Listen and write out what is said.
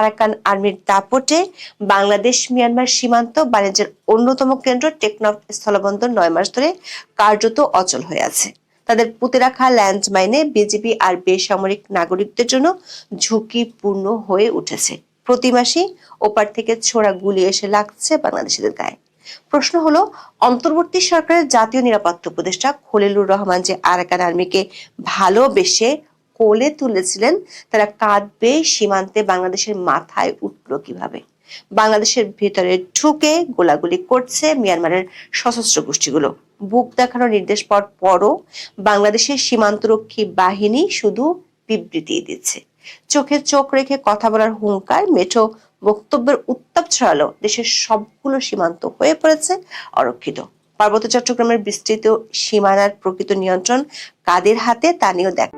Arakan আর্মির দাপটে Bangladesh Myanmar সীমান্ত বাণিজ্যের অন্যতম কেন্দ্র টেকনাফ স্থলবন্দর 9 মাস ধরে কার্যত অচল হয়ে আছে। তাদের পুঁতে রাখা ল্যান্ডমাইনে বিজিবি আর বেসামরিক নাগরিকদের জন্য ঝুঁকিপূর্ণ হয়ে উঠেছে। প্রতি মাসেই ওপার থেকে ছোড়া গুলি এসে লাগছে বাংলাদেশিদের গায়ে। প্রশ্ন হলো, অন্তর্বর্তী সরকারের জাতীয় নিরাপত্তা উপদেষ্টা খলিলুর রহমান যে আরাকান আর্মিকে ভালোবেসে কোলে তুলেছিলেন, তারা কাঁধ বেয়ে সীমান্তে বাংলাদেশের মাথায় উঠলো কিভাবে? বাংলাদেশের ভেতরে ঢুকে গোলাগুলি করছে মিয়ানমারের সশস্ত্র গোষ্ঠীগুলো। বুক দেখানোর নির্দেশ পাওয়ার পরও বাংলাদেশের সীমান্তরক্ষী বাহিনী শুধু বিবৃতি দিচ্ছে। চোখে চোখ রেখে কথা বলার হুঙ্কার মেঠো বক্তব্যের উত্তাপ ছড়ালো দেশের সবগুলো সীমান্ত হয়ে পড়েছে অরক্ষিত। পার্বত্য চট্টগ্রামের বিস্তৃত সীমানার প্রকৃত নিয়ন্ত্রণ কাদের হাতে তা নিয়েও দেখ।